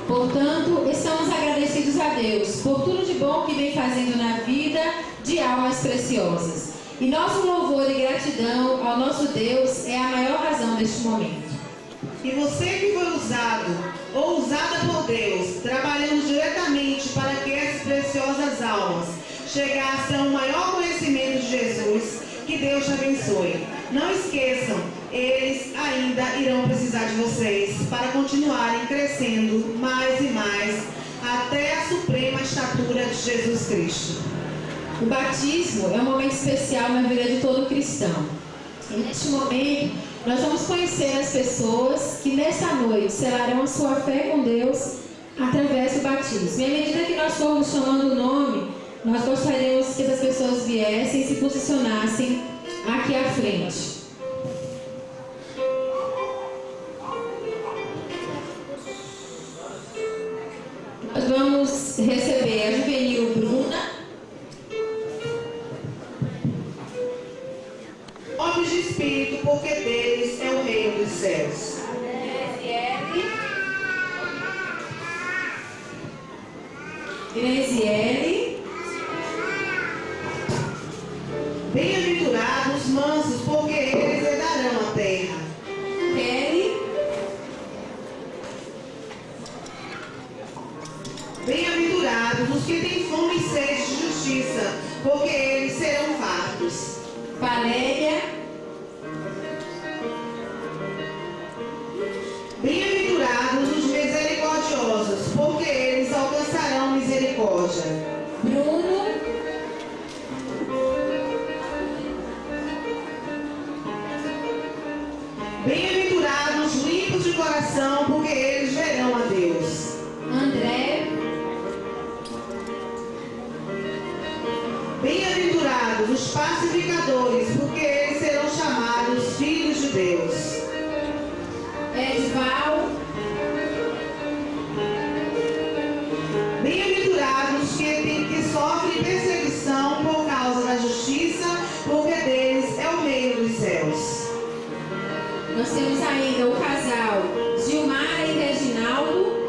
Portanto, estamos agradecidos a Deus por tudo de bom que vem fazendo na vida de almas preciosas. E nosso louvor e gratidão ao nosso Deus é a maior razão deste momento. E você que foi usado ou usada por Deus, trabalhando diretamente para que essas preciosas almas chegassem ao maior conhecimento de Jesus, que Deus te abençoe. Não esqueçam, eles ainda irão precisar de vocês para continuarem crescendo mais e mais até a suprema estatura de Jesus Cristo. O batismo é um momento especial na vida de todo cristão. E neste momento, nós vamos conhecer as pessoas que nesta noite selarão a sua fé com Deus através do batismo. E à medida que nós formos chamando o nome, nós gostaríamos que essas pessoas viessem e se posicionassem aqui à frente. Nós vamos receber a Juvenil Bruna. Homens de espírito, porque deles é o reino dos céus. Graziele. Bem-aventurados os mansos, porque eles herdarão a terra. Kelly. Bem-aventurados os que têm fome e sede de justiça, porque eles serão fartos. Valéria. Bem-aventurados os misericordiosos, porque eles alcançarão misericórdia. Bruno. Bem-aventurados os limpos de coração, porque eles verão a Deus. André. Bem-aventurados os pacificadores, porque eles serão chamados filhos de Deus. Edval. Bem-aventurados que sofrem perseguição por causa da justiça, porque deles é o reino dos céus. Nós temos ainda o casal Gilmar e Reginaldo.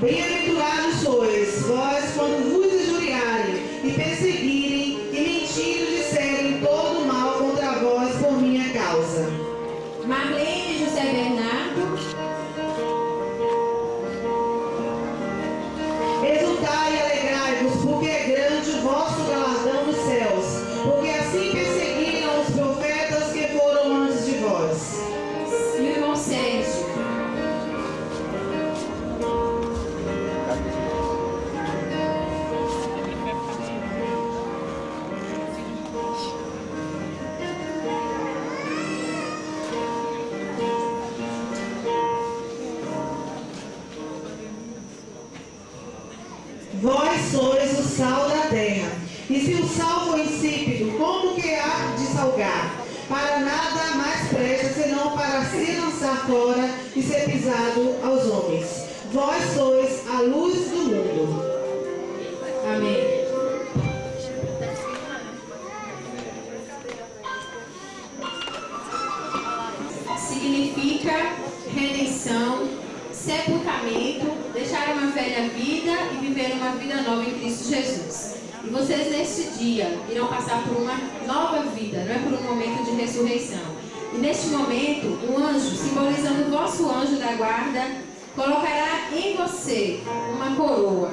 Bem-aventurados sois vós quando vos injuriarem e perseguirem e mentindo disserem todo mal contra vós por minha causa. Marlene e José Bernardo. Exultai e alegrai-vos, porque é grande o vosso galardão nos céus, porque assim perseguiram os profetas que foram antes de vós. E o irmão Sérgio. Vós sois o sal da terra. E se o sal for insípido, como que há de salgar? Para nada mais presta, senão para se lançar fora e ser pisado aos homens. Vós sois a luz do mundo. Amém. Significa redenção, sepultamento, deixar uma velha vida e viver uma vida nova em Cristo Jesus. E vocês neste dia irão passar por uma nova vida, não é por um momento de ressurreição. E neste momento, um anjo, simbolizando o vosso anjo da guarda, colocará em você uma coroa.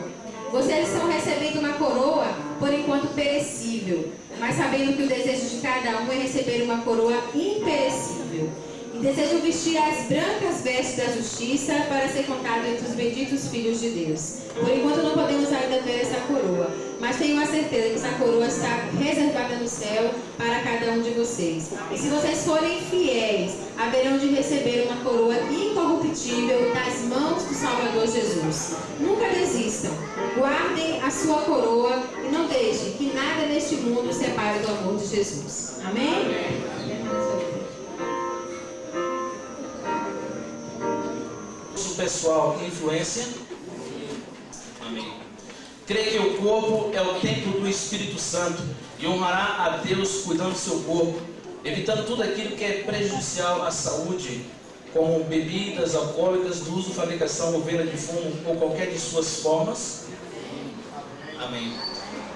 Vocês estão recebendo uma coroa, por enquanto perecível, mas sabendo que o desejo de cada um é receber uma coroa imperecível. E desejam vestir as brancas vestes da justiça para ser contado entre os benditos filhos de Deus. Por enquanto não podemos ainda ver essa coroa, mas tenho a certeza que essa coroa está reservada no céu para cada um de vocês. E se vocês forem fiéis, haverão de receber uma coroa incorruptível das mãos do Salvador Jesus. Nunca desistam, guardem a sua coroa e não deixem que nada neste mundo os separe do amor de Jesus. Amém? Pessoal, influência. Amém. Crê que o corpo é o templo do Espírito Santo e honrará a Deus cuidando do seu corpo, evitando tudo aquilo que é prejudicial à saúde, como bebidas alcoólicas, do uso, fabricação ou venda de fumo ou qualquer de suas formas. Amém.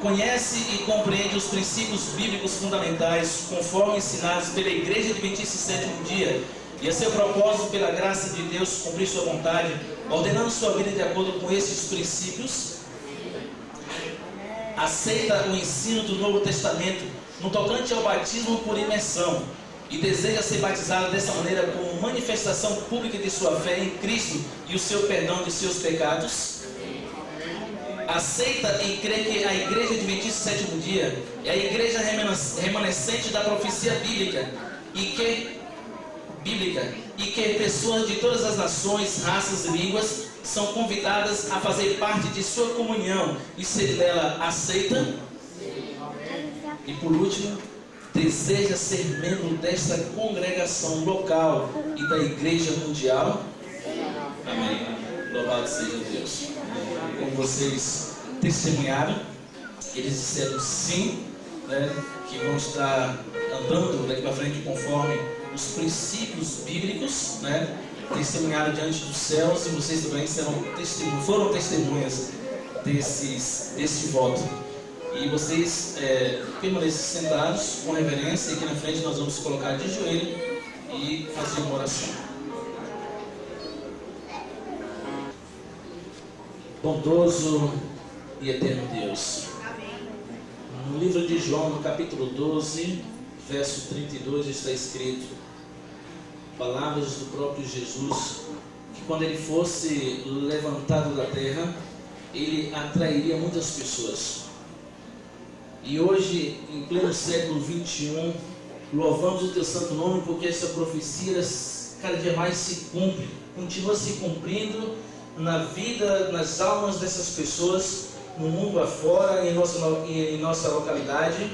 Conhece e compreende os princípios bíblicos fundamentais, conforme ensinados pela Igreja Adventista do Sétimo Dia, e a seu propósito, pela graça de Deus, cumprir sua vontade, ordenando sua vida de acordo com esses princípios. Aceita o ensino do Novo Testamento no tocante ao batismo por imersão e deseja ser batizado dessa maneira como manifestação pública de sua fé em Cristo e o seu perdão de seus pecados. Aceita e crê que a Igreja Adventista do Sétimo Dia é a igreja remanescente da profecia bíblica e que pessoas de todas as nações, raças e línguas são convidadas a fazer parte de sua comunhão e ser dela aceita. E por último, deseja ser membro desta congregação local e da igreja mundial. Amém. Louvado seja Deus. Como vocês testemunharam, eles disseram sim, né, que vão estar andando daqui para frente conforme os princípios bíblicos, né, testemunharam diante dos céus, e vocês também foram testemunhas desse voto. E vocês permanecem sentados com reverência, e aqui na frente nós vamos colocar de joelho e fazer uma oração. Bondoso e eterno Deus, no livro de João, no capítulo 12, verso 32, está escrito, palavras do próprio Jesus, que quando ele fosse levantado da terra, ele atrairia muitas pessoas. E hoje, em pleno século 21, louvamos o teu santo nome, porque essa profecia cada dia mais se cumpre, continua se cumprindo na vida, nas almas dessas pessoas, no mundo afora, em nossa localidade.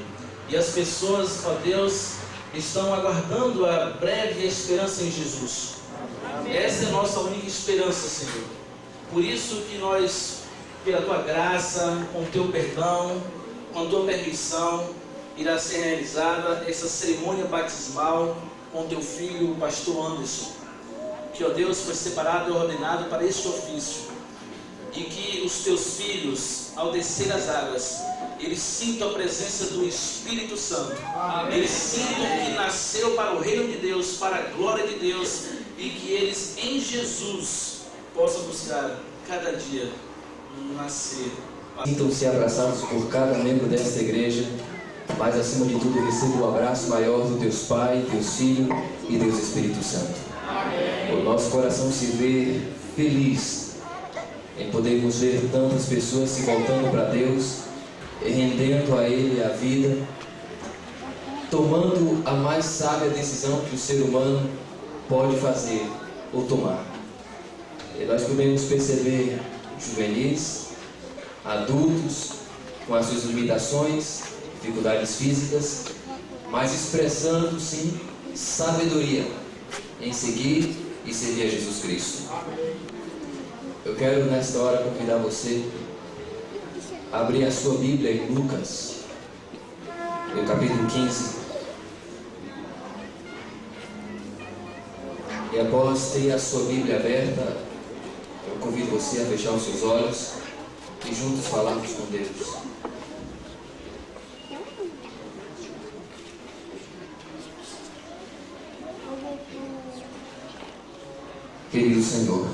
E as pessoas, ó Deus, estão aguardando a breve esperança em Jesus. Essa é a nossa única esperança, Senhor. Por isso que nós, pela tua graça, com o teu perdão, com a tua permissão, irá ser realizada essa cerimônia batismal com teu filho, o pastor Anderson, que, ó Deus, foi separado e ordenado para este ofício. E que os teus filhos, ao descer as águas, eles sintam a presença do Espírito Santo. Eles sintam que nasceu para o reino de Deus, para a glória de Deus, e que eles em Jesus possam buscar cada dia nascer. Sintam-se abraçados por cada membro desta igreja, mas acima de tudo receba o abraço maior do Deus Pai, Deus Filho e Deus Espírito Santo. O nosso coração se vê feliz em podermos ver tantas pessoas se voltando para Deus, rendendo a Ele a vida, tomando a mais sábia decisão que o ser humano pode fazer ou tomar. E nós podemos perceber juvenis, adultos com as suas limitações, dificuldades físicas, mas expressando sim sabedoria em seguir e servir a Jesus Cristo. Eu quero nesta hora convidar você a abrir a sua Bíblia em Lucas, no capítulo 15. E após ter a sua Bíblia aberta, eu convido você a fechar os seus olhos e juntos falarmos com Deus. Querido Senhor,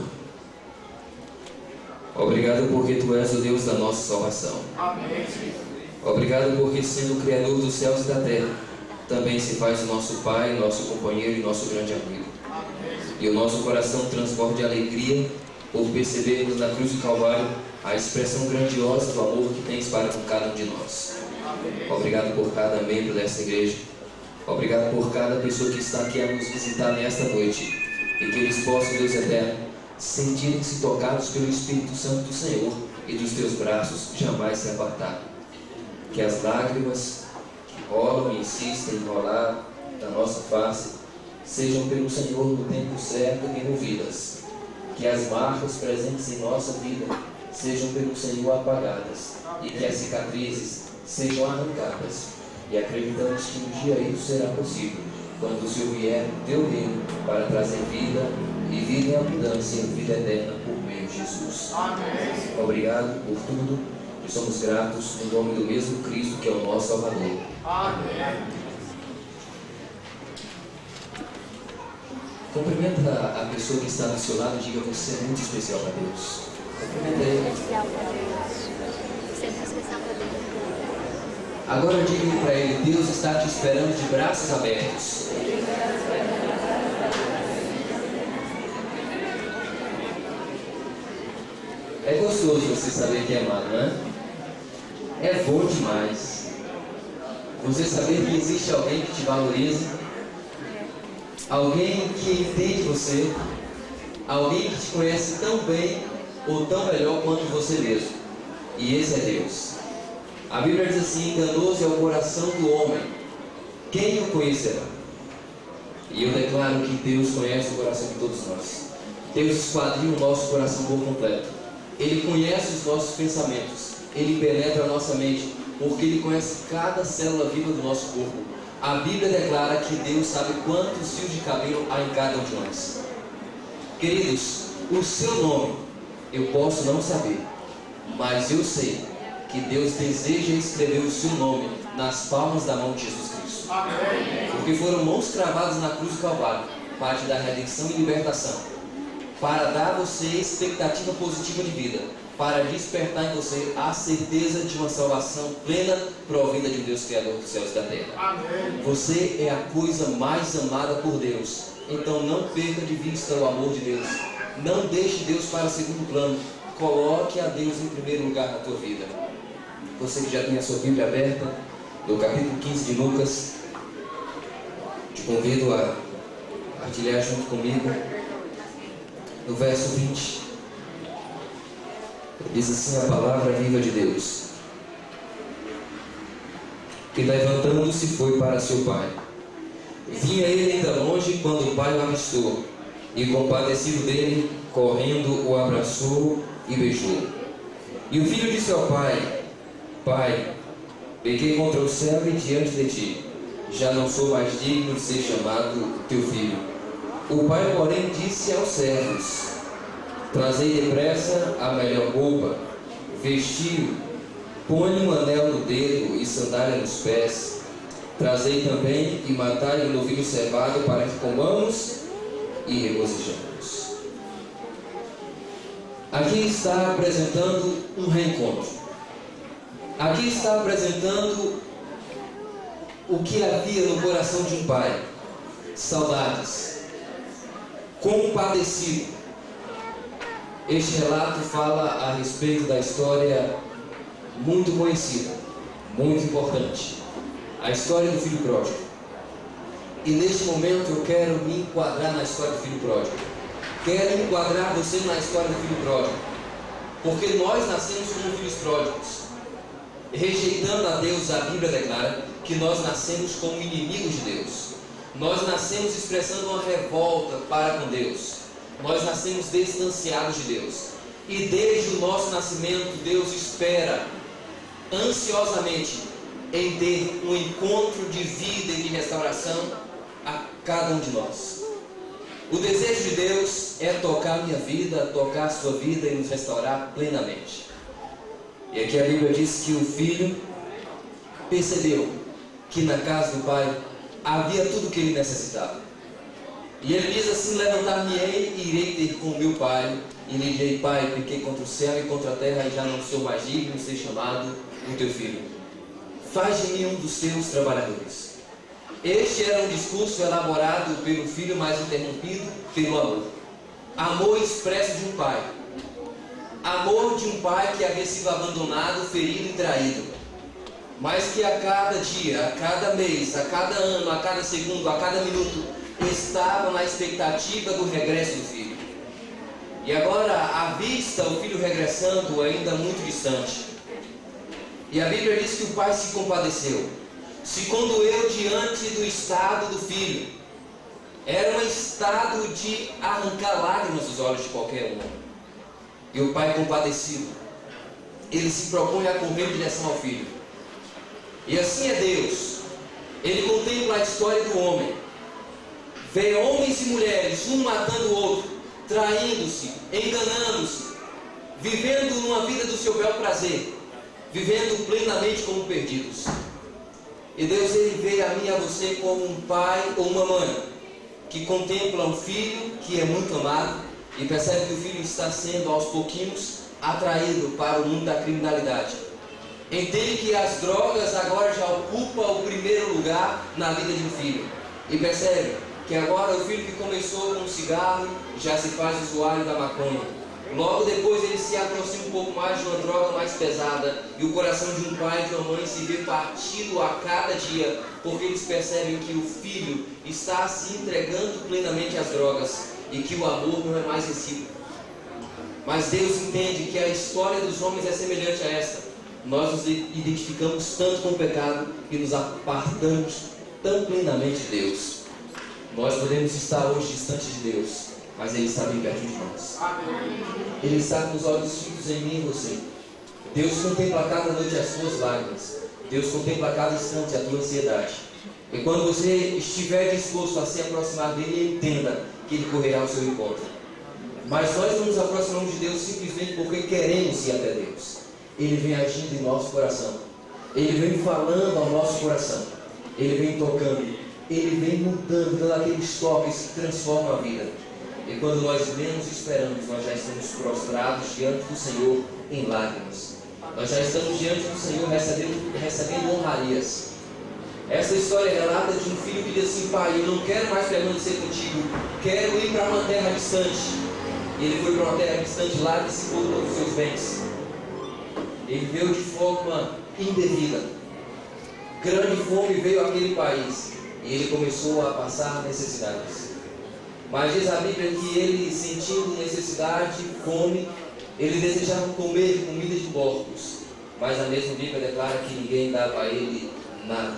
obrigado porque Tu és o Deus da nossa salvação. Amém. Obrigado porque, sendo o Criador dos céus e da terra, também se faz o nosso Pai, nosso companheiro e nosso grande amigo. E o nosso coração transborda de alegria por percebermos na cruz do Calvário a expressão grandiosa do amor que Tens para com cada um de nós. Obrigado por cada membro desta igreja. Obrigado por cada pessoa que está aqui a nos visitar nesta noite. E que eles possam, Deus eterno, sentirem-se tocados pelo Espírito Santo do Senhor e dos Teus braços jamais se apartar. Que as lágrimas que rolam e insistem em rolar da nossa face sejam pelo Senhor no tempo certo removidas. Que as marcas presentes em nossa vida sejam pelo Senhor apagadas e que as cicatrizes sejam arrancadas. E acreditamos que um dia isso será possível, quando o Senhor vier no Teu reino para trazer vida e vida em abundância, vida eterna por meio de Jesus. Amém. Obrigado por tudo e somos gratos no nome do mesmo Cristo que é o nosso Salvador. Amém. Cumprimenta a pessoa que está do seu lado e diga: você é muito especial para Deus. Cumprimenta ele. Especial para Deus. Você é muito especial para Deus. Agora diga para ele: Deus está te esperando de braços abertos. É gostoso você saber que é amado, não é? É bom demais. Você saber que existe alguém que te valoriza, alguém que entende você, alguém que te conhece tão bem ou tão melhor quanto você mesmo. E esse é Deus. A Bíblia diz assim: enganoso é o coração do homem, quem o conhecerá? E eu declaro que Deus conhece o coração de todos nós. Deus esquadrinha o nosso coração por completo. Ele conhece os nossos pensamentos, Ele penetra a nossa mente, porque Ele conhece cada célula viva do nosso corpo. A Bíblia declara que Deus sabe quantos fios de cabelo há em cada um de nós. Queridos, o seu nome eu posso não saber, mas eu sei que Deus deseja escrever o seu nome nas palmas da mão de Jesus Cristo. Amém. Porque foram mãos cravadas na cruz do Calvário para te dar redenção e libertação, para dar a você expectativa positiva de vida, para despertar em você a certeza de uma salvação plena provida de Deus Criador dos céus e da terra. Amém. Você é a coisa mais amada por Deus. Então não perca de vista o amor de Deus. Não deixe Deus para segundo plano. Coloque a Deus em primeiro lugar na tua vida. Você que já tem a sua Bíblia aberta, no capítulo 15 de Lucas, te convido a partilhar junto comigo no verso 20. Diz assim a palavra viva de Deus: que levantando-se foi para seu pai. Vinha ele ainda longe quando o pai o avistou, e compadecido dele, correndo o abraçou e beijou. E o filho disse ao pai: Pai, pequei contra o céu e diante de ti, já não sou mais digno de ser chamado teu filho. O pai, porém, disse aos servos: Trazei depressa a melhor roupa, vestiu, põe um anel no dedo e sandália nos pés. Trazei também e matai um novilho cevado para que comamos e regozijemos. Aqui está apresentando um reencontro. Aqui está apresentando o que havia no coração de um pai: saudades, compadecido. Este relato fala a respeito da história muito conhecida, muito importante, a história do filho pródigo. E neste momento eu quero me enquadrar na história do filho pródigo. Quero enquadrar você na história do filho pródigo. Porque nós nascemos como filhos pródigos. Rejeitando a Deus, a Bíblia declara que nós nascemos como inimigos de Deus. Nós nascemos expressando uma revolta para com Deus. Nós nascemos distanciados de Deus. E desde o nosso nascimento, Deus espera ansiosamente em ter um encontro de vida e de restauração a cada um de nós. O desejo de Deus é tocar a minha vida, tocar a sua vida e nos restaurar plenamente. E aqui a Bíblia diz que o filho percebeu que na casa do pai havia tudo o que ele necessitava. E ele diz assim: levantar-me-ei e irei ter com meu pai. E lhe direi: pai, pequei contra o céu e contra a terra, e já não sou mais digno de ser chamado o teu filho. Faz de mim um dos teus trabalhadores. Este era um discurso elaborado pelo filho, mas interrompido pelo amor. Amor expresso de um pai. Amor de um pai que havia sido abandonado, ferido e traído, mas que a cada dia, a cada mês, a cada ano, a cada segundo, a cada minuto, estava na expectativa do regresso do filho. E agora, à vista, o filho regressando, ainda muito distante. E a Bíblia diz que o pai se compadeceu, se condoeu diante do estado do filho. Era um estado de arrancar lágrimas dos olhos de qualquer um. E o pai compadecido, ele se propõe a correr em direção ao filho. E assim é Deus. Ele contempla a história do homem. Vê homens e mulheres, um matando o outro, traindo-se, enganando-se, vivendo uma vida do seu bel prazer, vivendo plenamente como perdidos. E Deus, ele vê a mim e a você como um pai ou uma mãe que contempla um filho que é muito amado e percebe que o filho está sendo aos pouquinhos atraído para o mundo da criminalidade. Entende que as drogas agora já ocupam o primeiro lugar na vida de um filho. E percebe que agora o filho que começou com o cigarro já se faz usuário da maconha. Logo depois ele se aproxima um pouco mais de uma droga mais pesada. E o coração de um pai e de uma mãe se vê partido a cada dia, porque eles percebem que o filho está se entregando plenamente às drogas e que o amor não é mais recíproco. Mas Deus entende que a história dos homens é semelhante a esta. Nós nos identificamos tanto com o pecado e nos apartamos tão plenamente de Deus. Nós podemos estar hoje distantes de Deus, mas Ele está bem perto de nós. Ele está com os olhos fitos em mim e você. Deus contempla a cada noite as suas lágrimas. Deus contempla a cada instante a tua ansiedade. E quando você estiver disposto a se aproximar dele, entenda que Ele correrá ao seu encontro. Mas nós não nos aproximamos de Deus simplesmente porque queremos ir até Deus. Ele vem agindo em nosso coração. Ele vem falando ao nosso coração. Ele vem tocando. Ele vem mudando, dando aqueles toques que transformam a vida. E quando nós menos esperamos, nós já estamos prostrados diante do Senhor em lágrimas. Nós já estamos diante do Senhor recebendo honrarias. Essa história relata de um filho que diz assim: pai, eu não quero mais permanecer contigo, quero ir para uma terra distante. E ele foi para uma terra distante lá e dissipou todos os seus bens. Ele veio de forma indevida. Grande fome veio àquele país e ele começou a passar necessidades. Mas diz a Bíblia que ele, sentindo necessidade, fome, ele desejava comer comida de porcos. Mas a mesma Bíblia declara que ninguém dava a ele nada.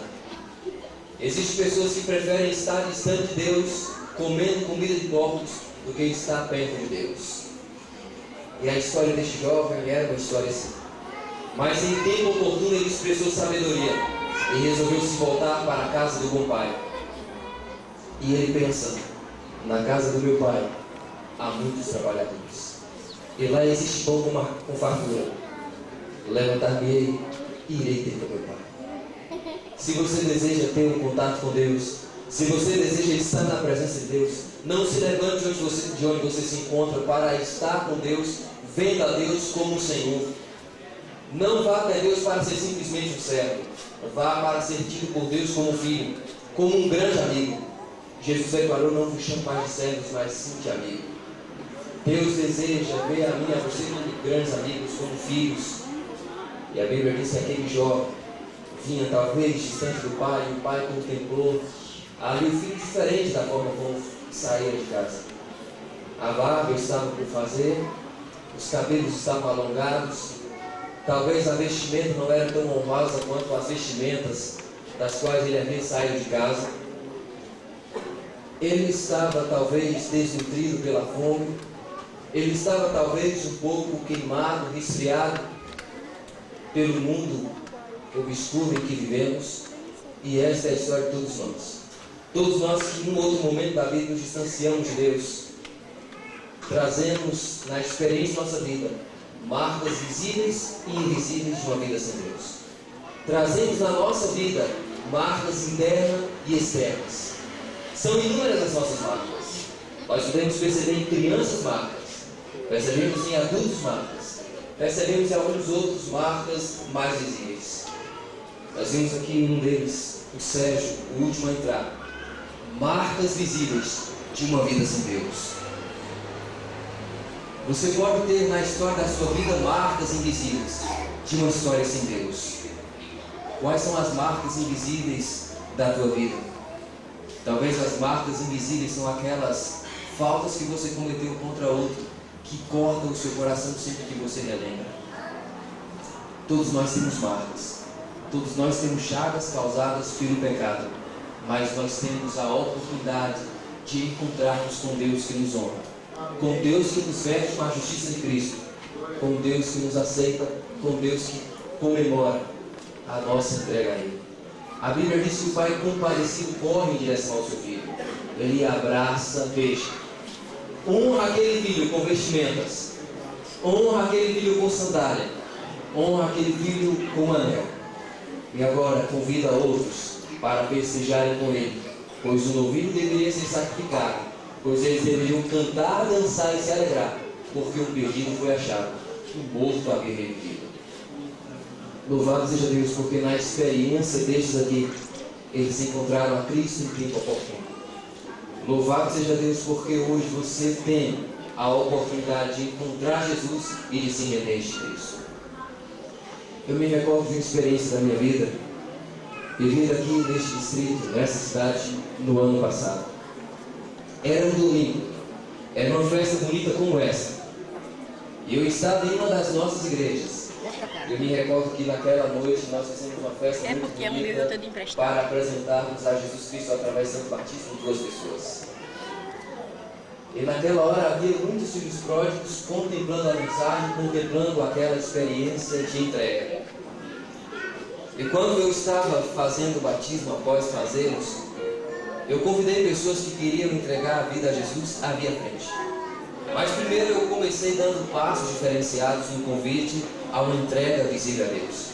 Existem pessoas que preferem estar distante de Deus, comendo comida de porcos, do que estar perto de Deus. E a história deste jovem era uma história assim. Mas em tempo oportuno ele expressou sabedoria e resolveu se voltar para a casa do bom pai. E ele pensa: na casa do meu pai há muitos trabalhadores, e lá existe pão com fartura. Levantar-me-ei e irei ter com meu pai. Se você deseja ter um contato com Deus, se você deseja estar na presença de Deus, não se levante de onde você se encontra para estar com Deus, vendo a Deus como o Senhor. Não vá até Deus para ser simplesmente um servo. Vá para ser tido por Deus como filho, como um grande amigo. Jesus declarou: não vos chamo mais de servos, mas sim de amigo. Deus deseja ver a mim e a você como grandes amigos, como filhos. E a Bíblia diz que aquele jovem vinha talvez distante do pai, e o pai contemplou ali o filho diferente da forma como saía de casa. A barba estava por fazer, os cabelos estavam alongados, talvez a vestimenta não era tão honrosa quanto as vestimentas das quais ele havia saído de casa. Ele estava talvez desnutrido pela fome, ele estava talvez um pouco queimado, resfriado pelo mundo obscuro em que vivemos, e esta é a história de todos nós. Todos nós que em um outro momento da vida nos distanciamos de Deus, trazemos na experiência da nossa vida marcas visíveis e invisíveis de uma vida sem Deus. Trazemos na nossa vida marcas internas e externas. São inúmeras as nossas marcas. Nós podemos perceber em crianças marcas, percebemos em adultos marcas, percebemos em alguns outros marcas mais visíveis. Nós vimos aqui um deles, o Sérgio, o último a entrar. Marcas visíveis de uma vida sem Deus. Você pode ter na história da sua vida marcas invisíveis de uma história sem Deus. Quais são as marcas invisíveis da tua vida? Talvez as marcas invisíveis são aquelas faltas que você cometeu contra outro, que cortam o seu coração sempre que você relembra. Todos nós temos marcas. Todos nós temos chagas causadas pelo pecado. Mas nós temos a oportunidade de encontrarmos com Deus que nos honra, com Deus que nos veste com a justiça de Cristo, com Deus que nos aceita, com Deus que comemora a nossa entrega a Ele. A Bíblia diz que o pai compadecido corre em direção ao seu filho. Ele abraça, beija. Honra aquele filho com vestimentas, honra aquele filho com sandália, honra aquele filho com anel. E agora convida outros para festejarem com ele, pois o novilho deveria ser sacrificado, pois eles deveriam cantar, dançar e se alegrar, porque um perdido foi achado, um morto havia revivido. Louvado seja Deus, porque na experiência destes aqui, eles encontraram a Cristo em tempo oportuno. Louvado seja Deus, porque hoje você tem a oportunidade de encontrar Jesus e de se render de Cristo. Eu me recordo de uma experiência da minha vida, vivi aqui neste distrito, nessa cidade, no ano passado. Era um domingo, era uma festa bonita como essa. E eu estava em uma das nossas igrejas. Eu me recordo que naquela noite nós fizemos uma festa muito bonita para apresentarmos a Jesus Cristo através do batismo de 2 pessoas. E naquela hora havia muitos filhos pródigos contemplando a mensagem, contemplando aquela experiência de entrega. E quando eu estava fazendo o batismo, após fazê-los, eu convidei pessoas que queriam entregar a vida a Jesus à minha frente. Mas primeiro eu comecei dando passos diferenciados no convite a uma entrega visível a Deus.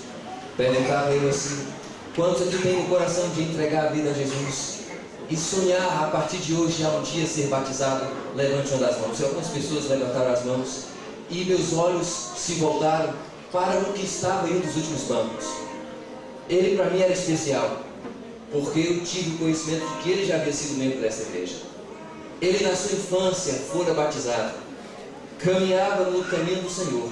Perguntava eu assim: quantos aqui têm o coração de entregar a vida a Jesus e sonhar a partir de hoje a um dia ser batizado? Levante uma das mãos. E algumas pessoas levantaram as mãos e meus olhos se voltaram para o que estava em um dos últimos bancos. Ele para mim era especial, porque eu tive conhecimento de que ele já havia sido membro dessa igreja. Ele na sua infância fora batizado, caminhava no caminho do Senhor,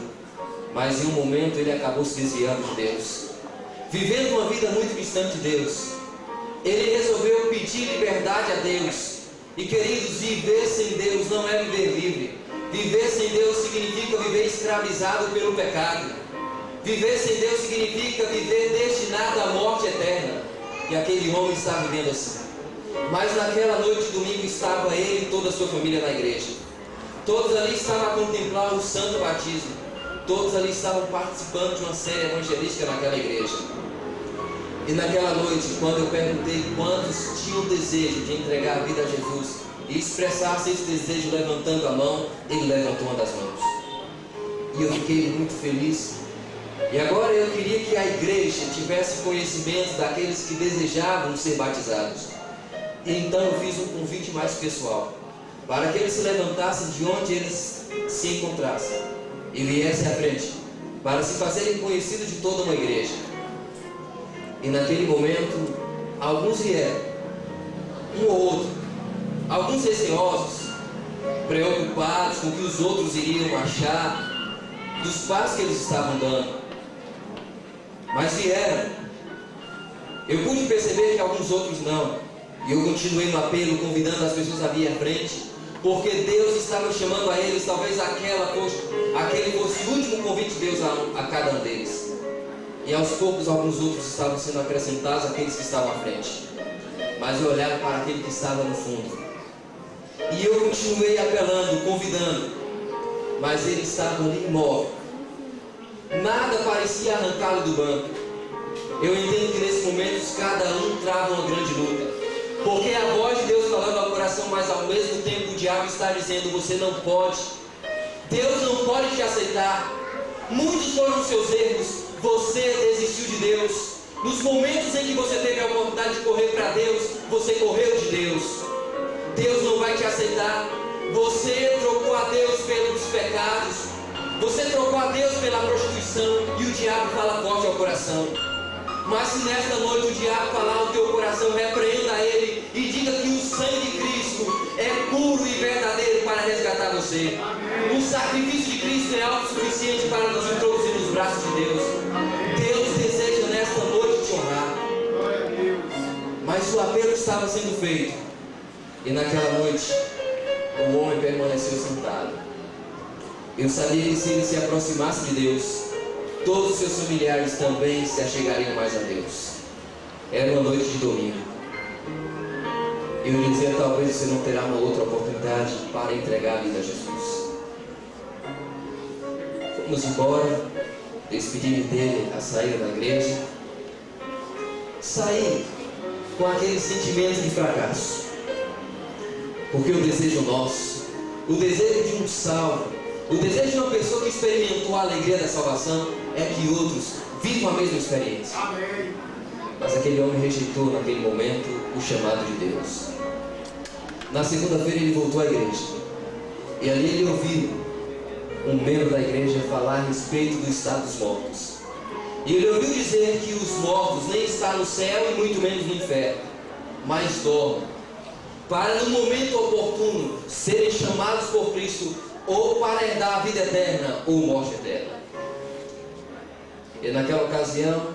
mas em um momento ele acabou se desviando de Deus, vivendo uma vida muito distante de Deus. Ele resolveu pedir liberdade a Deus. E queridos, viver sem Deus não é viver livre. Viver sem Deus significa viver escravizado pelo pecado. Viver sem Deus significa viver destinado à morte eterna. E aquele homem está vivendo assim. Mas naquela noite de domingo estava ele e toda a sua família na igreja. Todos ali estavam a contemplar o santo batismo. Todos ali estavam participando de uma série evangelística naquela igreja. E naquela noite, quando eu perguntei quantos tinham o desejo de entregar a vida a Jesus e expressasse esse desejo levantando a mão, ele levantou uma das mãos. E eu fiquei muito feliz. E agora eu queria que a igreja tivesse conhecimento daqueles que desejavam ser batizados. E então eu fiz um convite mais pessoal, para que eles se levantassem de onde eles se encontrassem e viessem à frente, para se fazerem conhecidos de toda uma igreja. E naquele momento, alguns vieram, um ou outro, alguns receosos, preocupados com o que os outros iriam achar dos passos que eles estavam dando. Mas vieram. Eu pude perceber que alguns outros não. E eu continuei no apelo, convidando as pessoas a vir à frente, porque Deus estava chamando a eles, talvez aquele fosse o último convite de Deus a cada um deles. E aos poucos alguns outros estavam sendo acrescentados àqueles que estavam à frente. Mas eu olhava para aquele que estava no fundo. E eu continuei apelando, convidando. Mas ele estava ali imóvel. Nada parecia arrancá-lo do banco. Eu entendo que nesse momento cada um trava uma grande luta. Porque é a voz de Deus falando ao coração, mas ao mesmo tempo o diabo está dizendo: você não pode. Deus não pode te aceitar. Muitos foram os seus erros. Você desistiu de Deus. Nos momentos em que você teve a oportunidade de correr para Deus, você correu de Deus. Deus não vai te aceitar. Você trocou a Deus pelos pecados. Você trocou a Deus pela prostituição. E o diabo fala forte ao coração. Mas se nesta noite o diabo falar ao teu coração, repreenda ele e diga que o sangue de Cristo é puro e verdadeiro para resgatar você. O sacrifício de Cristo é autossuficiente para nos introduzir nos braços de Deus. Deus deseja nesta noite te honrar. Mas o apelo estava sendo feito. E naquela noite, o homem permaneceu sentado. Eu sabia que se ele se aproximasse de Deus, todos os seus familiares também se achegariam mais a Deus. Era uma noite de domingo. Eu lhe dizia: talvez você não terá uma outra oportunidade para entregar a vida a Jesus. Fomos embora, despedi-me dele à saída da igreja. Saí com aquele sentimento de fracasso. Porque o desejo nosso, o desejo de um salvo, o desejo de uma pessoa que experimentou a alegria da salvação é que outros vivam a mesma experiência. Amém. Mas aquele homem rejeitou naquele momento o chamado de Deus. Na segunda-feira ele voltou à igreja. E ali ele ouviu um membro da igreja falar a respeito do estado dos mortos. E ele ouviu dizer que os mortos nem estão no céu e muito menos no inferno, mas dormem, para no momento oportuno serem chamados por Cristo, ou para herdar a vida eterna ou morte eterna. E naquela ocasião,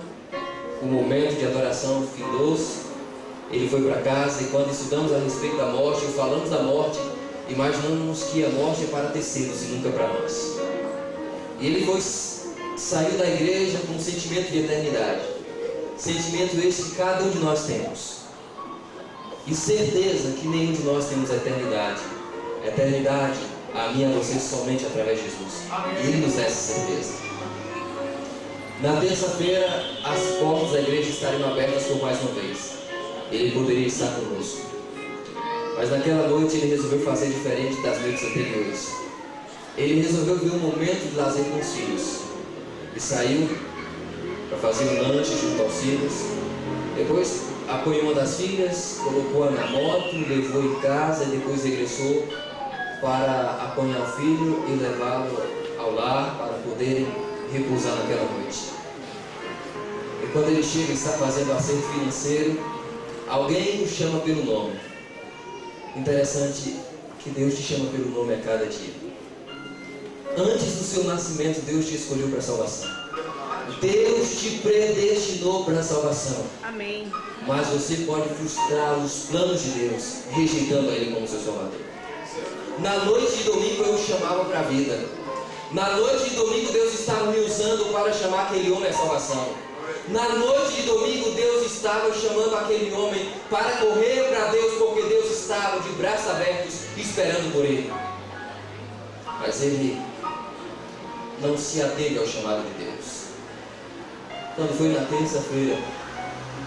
o momento de adoração findou-se. Ele foi para casa e quando estudamos a respeito da morte, ou falamos da morte, imaginamos que a morte é para terceiros e nunca para nós. E ele saiu da igreja com um sentimento de eternidade. Sentimento esse que cada um de nós temos. E certeza que nenhum de nós temos a eternidade. A eternidade a mim e a você somente através de Jesus. E Ele nos dá essa certeza. Na terça-feira, as portas da igreja estariam abertas por mais uma vez. Ele poderia estar conosco. Mas naquela noite ele resolveu fazer diferente das noites anteriores. Ele resolveu ver um momento de lazer com os filhos. E saiu para fazer um lanche junto aos filhos. Depois apoiou uma das filhas, colocou-a na moto, levou em casa e depois regressou para apanhar o filho e levá-lo ao lar para poderem repousar naquela noite. E quando ele chega e está fazendo acerto financeiro, alguém o chama pelo nome. Interessante que Deus te chama pelo nome a cada dia. Antes do seu nascimento, Deus te escolheu para a salvação. Deus te predestinou para a salvação. Amém. Mas você pode frustrar os planos de Deus, rejeitando a Ele como seu Salvador. Na noite de domingo eu o chamava para a vida. Na noite de domingo Deus estava me usando para chamar aquele homem à salvação. Na noite de domingo Deus estava chamando aquele homem para correr para Deus, porque Deus estava de braços abertos esperando por ele. Mas ele não se ateve ao chamado de Deus. Quando foi na terça-feira,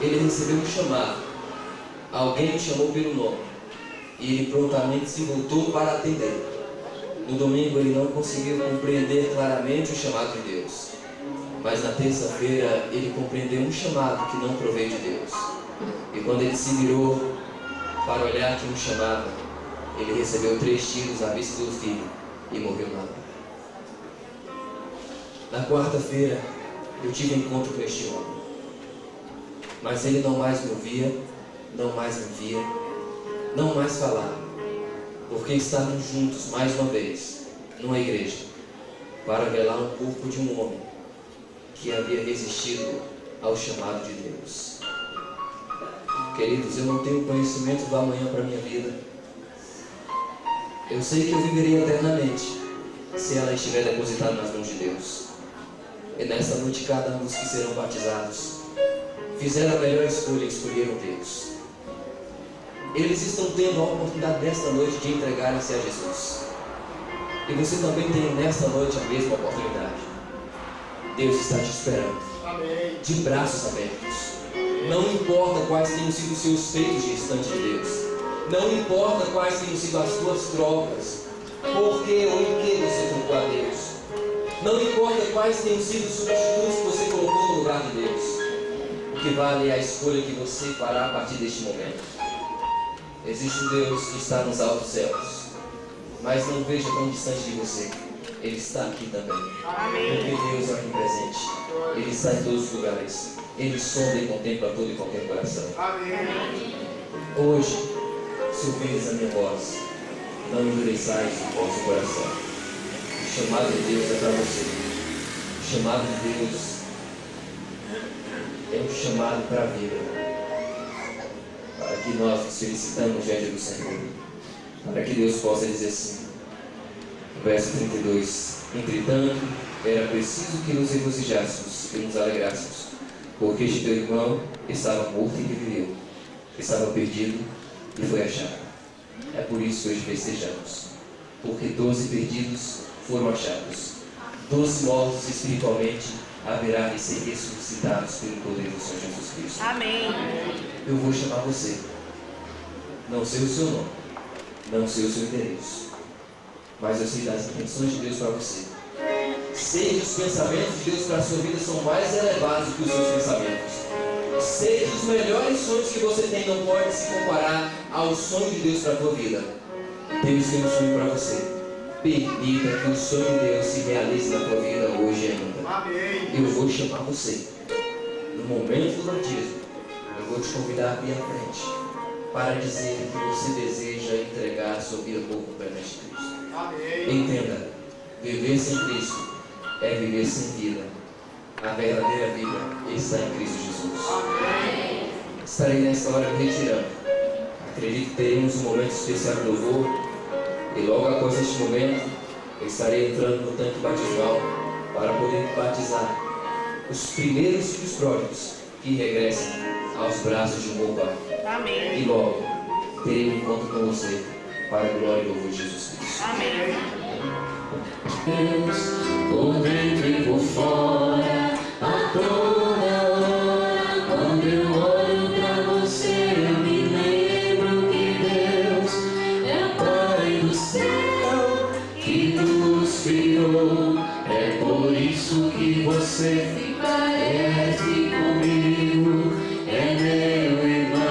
ele recebeu um chamado. Alguém o chamou pelo nome. E ele prontamente se voltou para atender. No domingo ele não conseguiu compreender claramente o chamado de Deus. Mas na terça-feira ele compreendeu um chamado que não provém de Deus. E quando ele se virou para olhar quem o chamava, ele recebeu 3 tiros à vista do filho e morreu na hora. Na quarta-feira eu tive um encontro com este homem. Mas ele não mais me ouvia, não mais me via, não mais falava. Porque estávamos juntos mais uma vez, numa igreja, para velar o corpo de um homem que havia resistido ao chamado de Deus. Queridos, eu não tenho conhecimento do amanhã para a minha vida. Eu sei que eu viverei eternamente se ela estiver depositada nas mãos de Deus. E nesta noite cada um dos que serão batizados fizeram a melhor escolha e escolheram Deus. Eles estão tendo a oportunidade nesta noite de entregarem-se a Jesus. E você também tem nesta noite a mesma oportunidade. Deus está te esperando, de braços abertos. Não importa quais tenham sido os seus feitos diante de Deus. Não importa quais tenham sido as suas trocas, por que ou em que você trocou a Deus. Não importa quais tenham sido os substitutos que você colocou no lugar de Deus. O que vale é a escolha que você fará a partir deste momento. Existe um Deus que está nos altos céus, mas não veja tão distante de você. Ele está aqui também. Porque Deus é aqui presente. Ele está em todos os lugares. Ele sonda e contempla todo e qualquer coração. Hoje, se ouvirdes a minha voz, não endureçais o vosso coração. O chamado de Deus é para você. O chamado de Deus é um chamado para a vida. Para que nós nos felicitamos diante do Senhor. Para que Deus possa dizer assim. Verso 32. Entretanto, era preciso que nos regozijássemos e nos alegrássemos, porque este teu irmão estava morto e reviveu, estava perdido e foi achado. É por isso que hoje festejamos, porque 12 perdidos foram achados, 12 mortos espiritualmente haverá de ser ressuscitados pelo poder do Senhor Jesus Cristo. Amém. Eu vou chamar você. Não sei o seu nome, não sei o seu endereço, mas eu sei das intenções de Deus para você. Sei que os pensamentos de Deus para a sua vida são mais elevados que os seus pensamentos. Sei que os melhores sonhos que você tem não podem se comparar ao sonho de Deus para a tua vida. Deus tem um sonho para você. Permita que o sonho de Deus se realize na tua vida hoje ainda. Eu vou chamar você. No momento do batismo, eu vou te convidar a vir à frente para dizer que você deseja entregar a sua vida por completo a Cristo. Entenda, viver sem Cristo é viver sem vida. A verdadeira vida está em Cristo Jesus. Amém. Estarei nesta hora me retirando. Acredito que teremos um momento especial de louvor. E logo após este momento, eu estarei entrando no tanque batismal para poder batizar os primeiros filhos pródigos que regressam aos braços de um bom Pai. Amém. E logo terei um encontro com você para a glória e louvor de Jesus Cristo. Amém. Deus, por dentro e por fora, a toda hora, quando eu olho pra você, eu me lembro que Deus é o Pai do céu, que nos criou. É por isso que você se parece comigo, é meu irmão,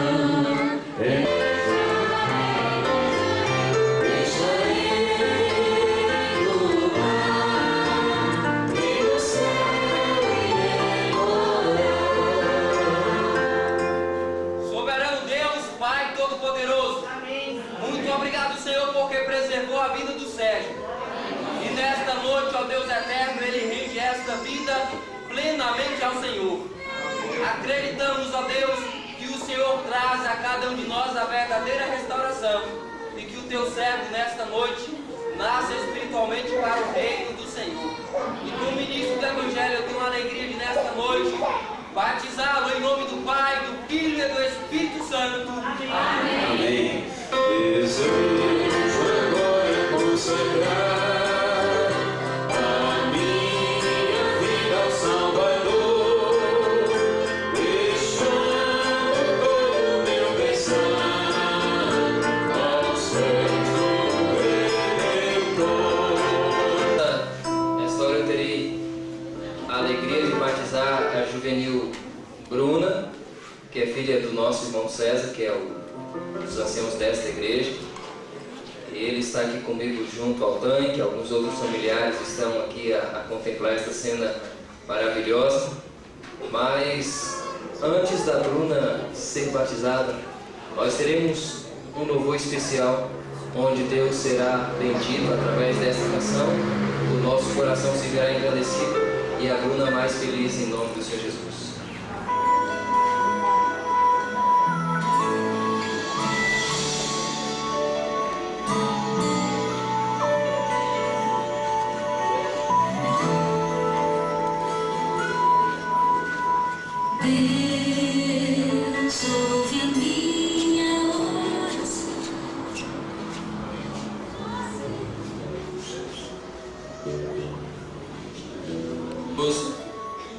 preservou a vida do Sérgio. E nesta noite, ó Deus eterno, ele rende esta vida plenamente ao Senhor. Acreditamos, ó Deus, que o Senhor traz a cada um de nós a verdadeira restauração e que o teu servo nesta noite nasce espiritualmente para o reino do Senhor. E como ministro do Evangelho, eu tenho a alegria de nesta noite batizá-lo em nome do Pai, do Filho e do Espírito Santo. Amém. Amém. Desejo agora consagrar a minha vida ao Salvador, deixando todo o meu pensar ao Santo Redentor. Nesta hora eu terei a alegria de batizar a juvenil Bruna, que é filha do nosso irmão César, que é dos anciãos desta igreja. E ele está aqui comigo junto ao tanque. Alguns outros familiares estão aqui a contemplar esta cena maravilhosa. Mas antes da Bruna ser batizada, nós teremos um louvor especial, onde Deus será bendito através desta canção. O nosso coração se verá engrandecido e a Bruna mais feliz em nome do Senhor Jesus.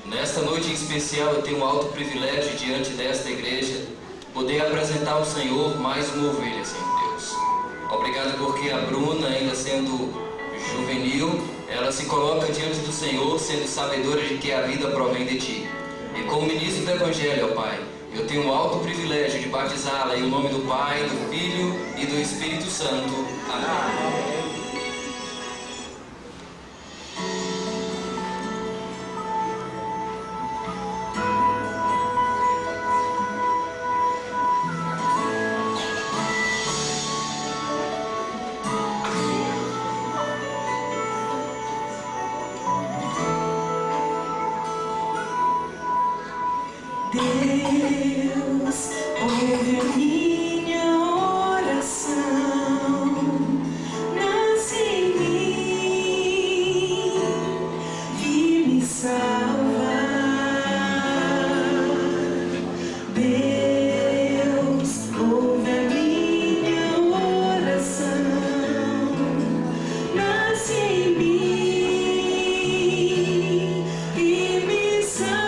Nesta noite em especial eu tenho um alto privilégio diante desta igreja poder apresentar ao Senhor mais uma ovelha, Senhor Deus. Obrigado porque a Bruna, ainda sendo juvenil, ela se coloca diante do Senhor sendo sabedora de que a vida provém de Ti. E como ministro do Evangelho, ó Pai, eu tenho o alto privilégio de batizá-la em nome do Pai, do Filho e do Espírito Santo. Amém. Deus, ouve a minha oração, nasce em mim e me salva. Deus, ouve a minha oração, nasce em mim e me salva.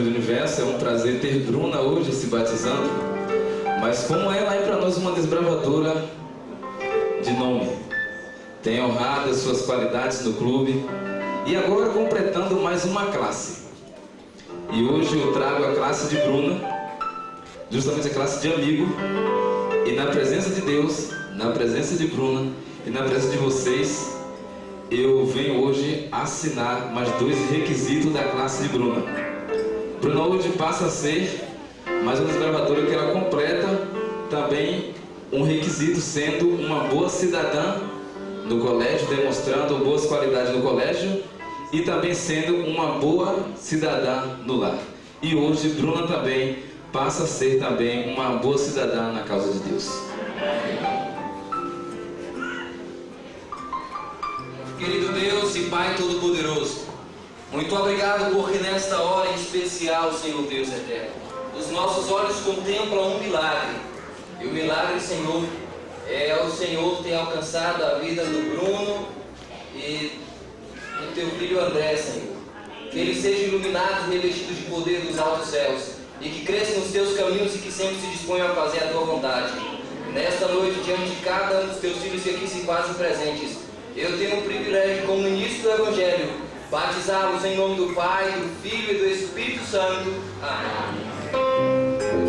do Universo, é um prazer ter Bruna hoje se batizando, mas como ela é para nós uma desbravadora de nome, tem honrado as suas qualidades no clube e agora completando mais uma classe. E hoje eu trago a classe de Bruna, justamente a classe de amigo, e na presença de Deus, na presença de Bruna e na presença de vocês, eu venho hoje assinar mais 2 requisitos da classe de Bruna. Bruna hoje passa a ser mais uma desbravadora que ela completa também um requisito, sendo uma boa cidadã no colégio, demonstrando boas qualidades no colégio e também sendo uma boa cidadã no lar. E hoje Bruna também passa a ser também uma boa cidadã na causa de Deus. Querido Deus e Pai Todo-Poderoso, muito obrigado porque nesta hora em especial, Senhor Deus eterno, os nossos olhos contemplam um milagre. E o milagre, Senhor, é o Senhor tem alcançado a vida do Bruno e do teu filho André, Senhor. Que eles sejam iluminados e revestidos de poder dos altos céus, e que cresçam nos teus caminhos e que sempre se disponham a fazer a tua vontade. Nesta noite, diante de cada um dos teus filhos que aqui se fazem presentes, eu tenho o privilégio, como ministro do Evangelho, batizá-los em nome do Pai, do Filho e do Espírito Santo. Amém.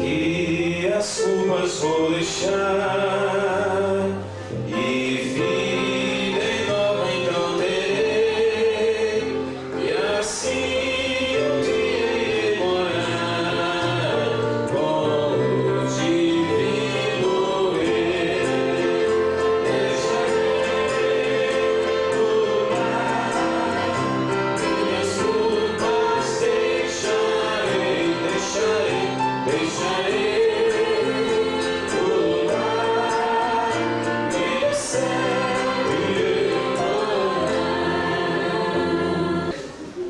Que as culpas vou deixar e vida nova então terei, e assim um dia irei morar com o divino rei. Deixarei tudo lá, minhas culpas deixarei.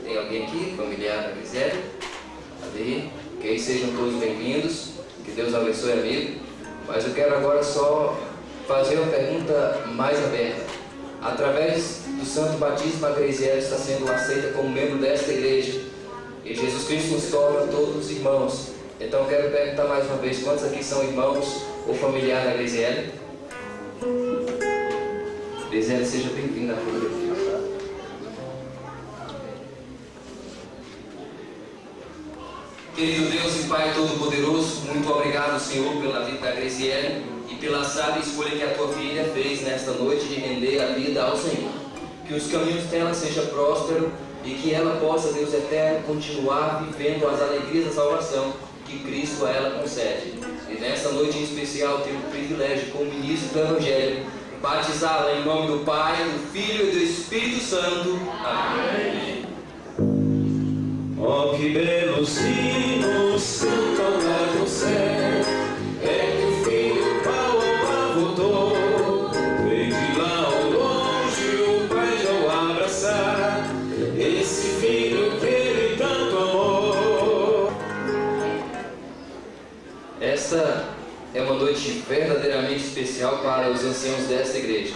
Tem alguém aqui, familiar da Grisele? Ali, que sejam todos bem-vindos, que Deus abençoe, amigo. Mas eu quero agora só fazer uma pergunta mais aberta. Através do santo batismo, a Grisele está sendo aceita como membro desta igreja, e Jesus Cristo nos torna todos irmãos. Então eu quero perguntar mais uma vez, quantos aqui são irmãos ou familiar da Grisele? Grisele, seja bem-vinda à família. Querido Deus e Pai Todo-Poderoso, muito obrigado, Senhor, pela vida da Grisele e pela sábia escolha que a tua filha fez nesta noite de render a vida ao Senhor. Que os caminhos dela sejam prósperos e que ela possa, Deus eterno, continuar vivendo as alegrias da salvação que Cristo a ela concede. E nessa noite em especial tenho o privilégio, como ministro do Evangelho, batizá-la em nome do Pai, do Filho e do Espírito Santo. Amém. Oh, que belos hinos cantam lá do céu, é que o filho Paulo voltou, veio de lá ao longe o pai já o abraçar, esse filho que ele tanto amou. Esta é uma noite verdadeiramente especial para os anciãos desta igreja.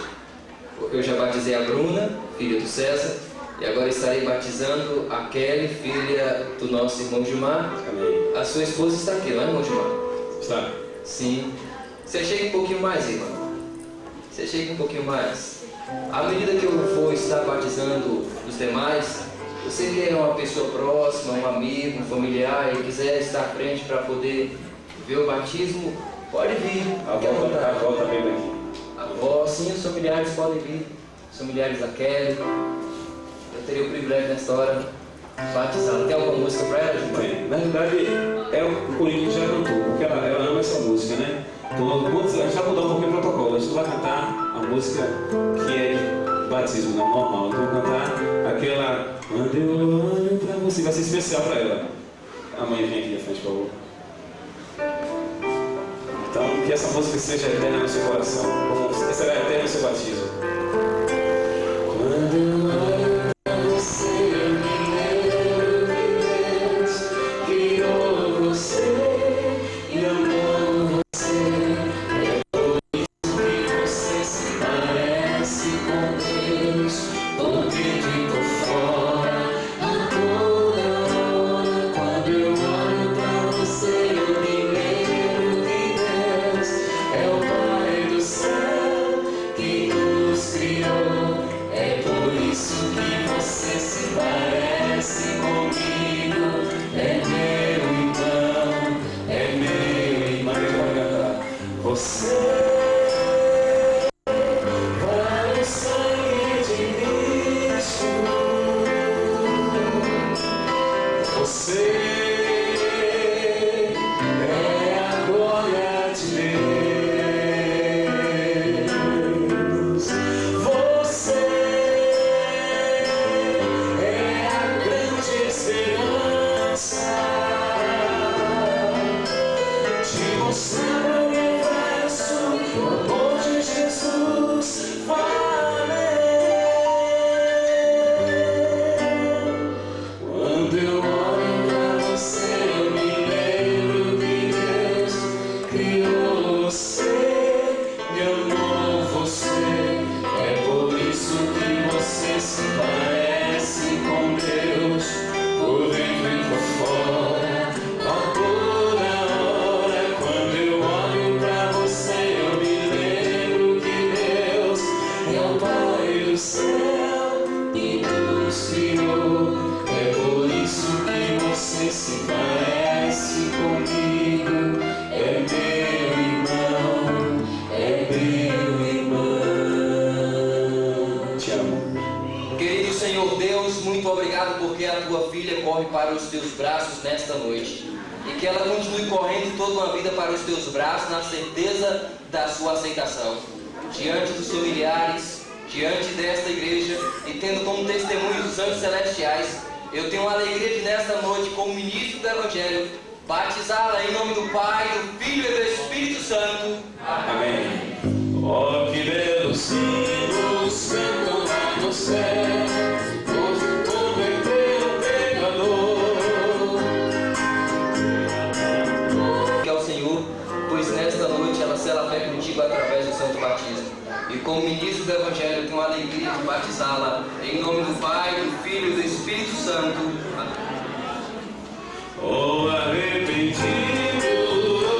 Eu já batizei a Bruna, filha do César, e agora estarei batizando a Kelly, filha do nosso irmão Gilmar. Amém. A sua esposa está aqui, não é, irmão Gilmar? Está. Sim. Você chega um pouquinho mais, irmão. Você chega um pouquinho mais. À medida que eu for estar batizando os demais, você que é uma pessoa próxima, um amigo, um familiar, e quiser estar à frente para poder ver o batismo, pode vir. A avó também vai aqui. A avó, sim, os familiares podem vir. Os familiares da Kelly. Eu teria o privilégio nessa hora de batizá-la. Tem alguma música para ela, Gilmar? Tem. Na verdade, é o corinho que já cantou, porque ela ama essa música, né? Então, a gente vai mudar um pouquinho o protocolo. A gente vai cantar a música que é de batismo, né? Normal. Então, vamos cantar aquela "Quando eu olho pra você", vai ser especial para ela. Amanhã vem aqui à frente, por favor. Então, que essa música seja eterna no seu coração, como será eterna no seu batismo. Quando eu olho pra você, eu me lembro que Deus criou você e amou você. É por isso que você se parece com Deus, por dentro e por fora, a toda hora. Quando eu olho pra você, eu me lembro que Deus é o Pai do céu que nos criou. É por isso que você se parece comigo. É meu então, é meu irmão. Você vai o sangue de Cristo. Você é a glória de Deus. Você é a grande esperança de mostrar ao universo muito obrigado porque a tua filha corre para os teus braços nesta noite. E que ela continue correndo toda uma vida para os teus braços, na certeza da sua aceitação. Diante dos familiares, diante desta igreja e tendo como testemunho os anjos celestiais, eu tenho a alegria de nesta noite, como ministro do Evangelho, batizá-la em nome do Pai, do Filho e do Espírito Santo. Amém. Oh, que belo sino, santo lá no céu, hoje converteu o pecador. Que ao Senhor, pois nesta noite ela sela a fé contigo através do santo batismo. E como ministro do Evangelho, eu tenho a alegria de batizá-la em nome do Pai, do Filho e do Espírito Santo. Amém. Oh, arrependido,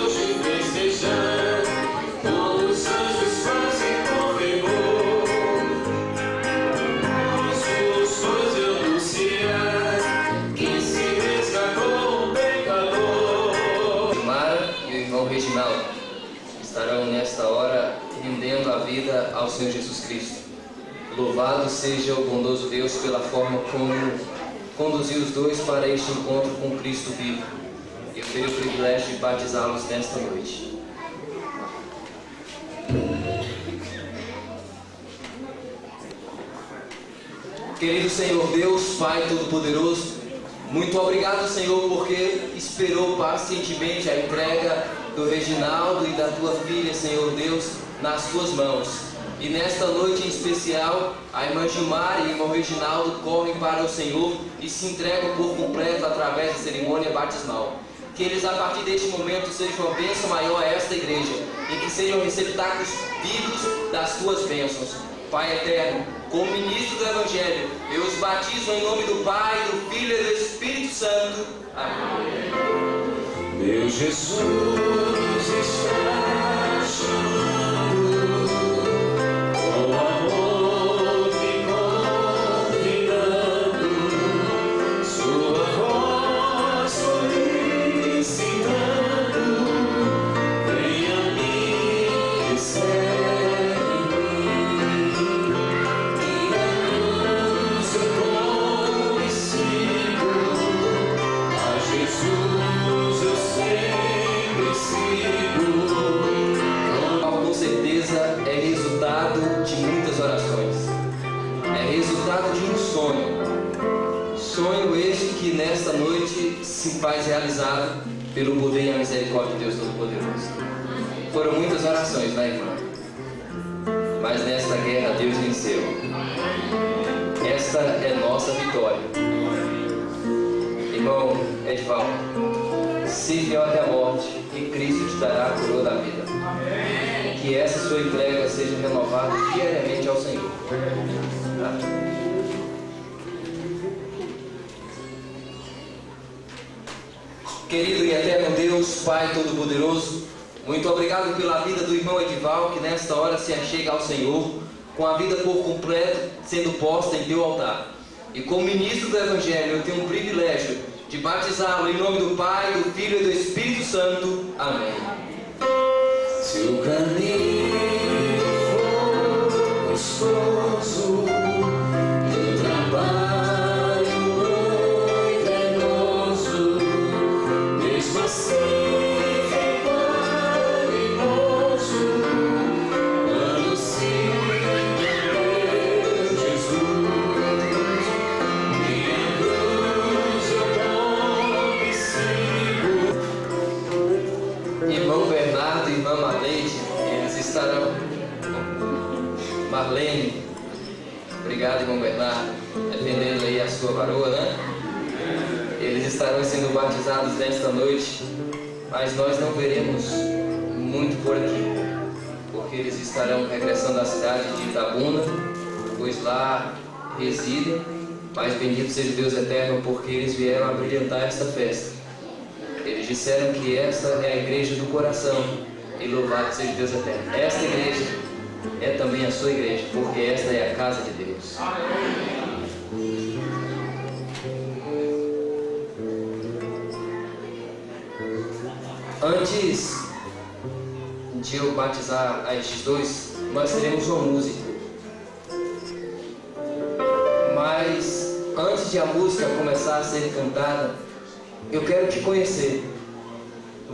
hoje festejar, como os anjos fazem com fervor, nossos sons de anunciar que se resgatou o pecador. Mara e o irmão Reginaldo estarão nesta hora rendendo a vida ao Senhor Jesus Cristo. Louvado seja o bondoso Deus pela forma como conduziu os dois para este encontro com Cristo vivo. Eu tenho o privilégio de batizá-los nesta noite. Querido Senhor Deus, Pai Todo-Poderoso, muito obrigado, Senhor, porque esperou pacientemente a entrega do Reginaldo e da tua filha, Senhor Deus, nas tuas mãos. E nesta noite em especial, a irmã Gilmar e o irmão Reginaldo correm para o Senhor e se entregam por completo através da cerimônia batismal. Que eles, a partir deste momento, sejam uma bênção maior a esta igreja e que sejam receptáculos vivos das tuas bênçãos. Pai eterno, como ministro do Evangelho, eu os batizo em nome do Pai, do Filho e do Espírito Santo. Amém. Meu Jesus está chamando, com amor me convidando, sua voz solicitando, venha a mim, recebe-me, e a cruz eu como sigo, a Jesus eu sempre sigo. Com certeza é resultado de muitas orações. É resultado de um sonho. Sonho este que nesta noite se faz realizado pelo poder e a misericórdia de Deus Todo-Poderoso. Foram muitas orações, né, irmã? Mas nesta guerra Deus venceu. Esta é nossa vitória. Irmão Edivaldo, se fiel até a morte, e Cristo te dará a coroa da vida. Que essa sua entrega seja renovada diariamente ao Senhor. Tá? Querido e eterno Deus, Pai Todo-Poderoso, muito obrigado pela vida do irmão Edivaldo, que nesta hora se achega ao Senhor, com a vida por completo sendo posta em teu altar. E como ministro do Evangelho, eu tenho um privilégio de batizá-lo em nome do Pai, do Filho e do Espírito Santo. Amém. Se o caminho for gostoso, teu trabalho muito penoso, mesmo assim fica animoso, anuncia teu Jesus, minha cruz eu como sigo. Irmão Bernardo e irmã Marlene, eles estarão. Marlene, obrigado, irmão Bernardo, defendendo aí a sua varoa, né? Eles estarão sendo batizados nesta noite, mas nós não veremos muito por aqui, porque eles estarão regressando à cidade de Itabuna, pois lá residem, mas bendito seja Deus eterno, porque eles vieram a brilhantar esta festa. Eles disseram que esta é a igreja do coração, e louvado seja Deus eterno. Esta igreja é também a sua igreja, porque esta é a casa de Deus. Antes de eu batizar a estes dois, nós teremos uma música. Mas antes de a música começar a ser cantada, eu quero te conhecer.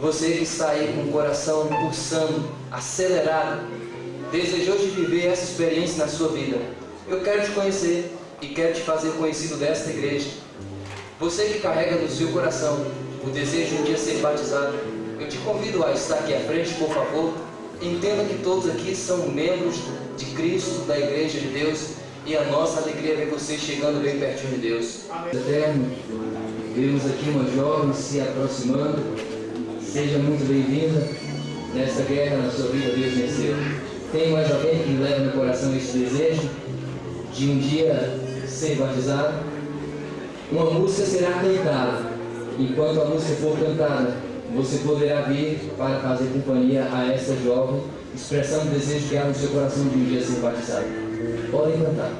Você que está aí com o coração pulsando, acelerado, desejoso de viver essa experiência na sua vida. Eu quero te conhecer e quero te fazer conhecido desta igreja. Você que carrega no seu coração o desejo de um dia ser batizado, eu te convido a estar aqui à frente, por favor. Entenda que todos aqui são membros de Cristo, da Igreja de Deus, e a nossa alegria é ver você chegando bem pertinho de Deus. Eterno, vemos aqui uma jovem se aproximando. Seja muito bem-vinda nessa guerra na sua vida. Deus venceu. Tem mais alguém que leva no coração esse desejo de um dia ser batizado? Uma música será cantada. Enquanto a música for cantada, você poderá vir para fazer companhia a essa jovem, expressando o desejo que há no seu coração de um dia ser batizado. Podem cantar.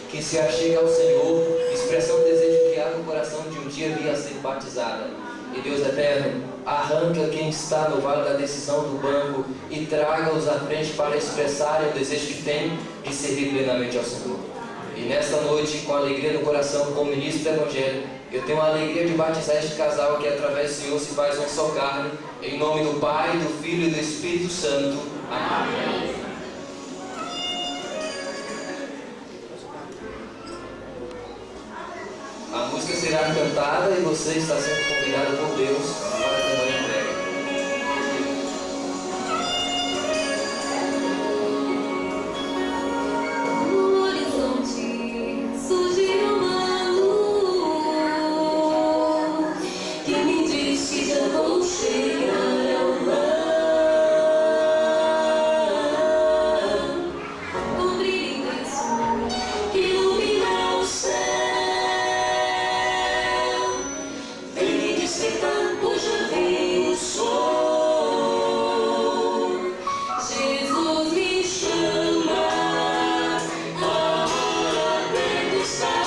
Que se achega ao Senhor, expressando o desejo que há no coração de um dia vir a ser batizada. E Deus eterno, arranca quem está no vale da decisão do banco e traga-os à frente para expressarem o desejo que tem de servir plenamente ao Senhor. E nesta noite, com alegria no coração, como ministro do Evangelho, eu tenho a alegria de batizar este casal que através do Senhor se faz uma só carne, em nome do Pai, do Filho e do Espírito Santo. Amém. A música será cantada e você está sendo convidado por Deus para ter uma entrega. No horizonte surgiu uma luz que me diz que já vou chegar ao mar. Um brilho intenso que ilumina o céu. Hoje eu vi o sol. Jesus me chama, a hora perto está,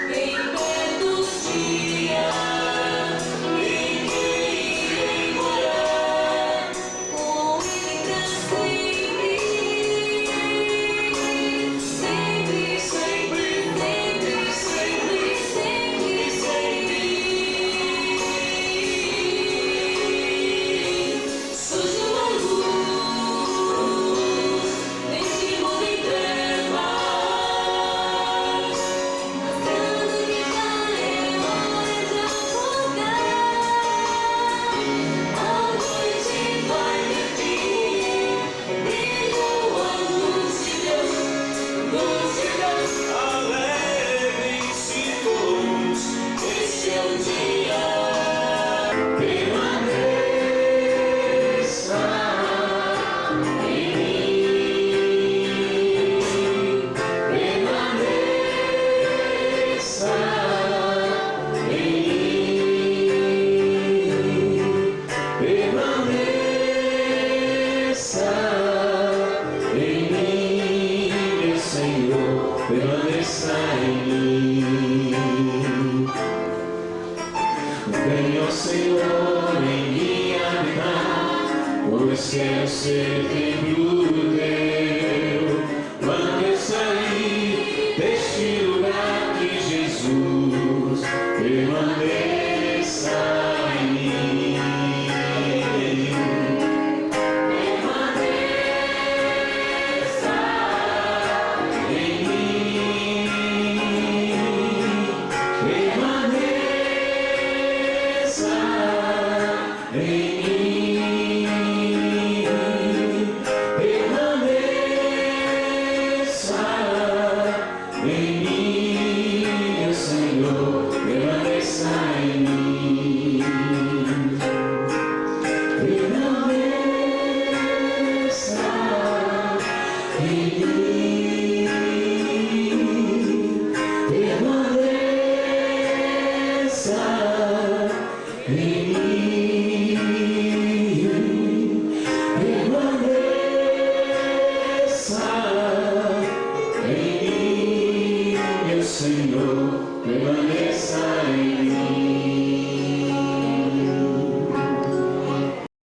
bem perto os dias em que irei morar com Ele pra sempre, sempre, sempre, sempre, sempre, sempre, sempre. Permaneça em mim. Venha, Senhor, em mim habitar, pois quero ser templo teu.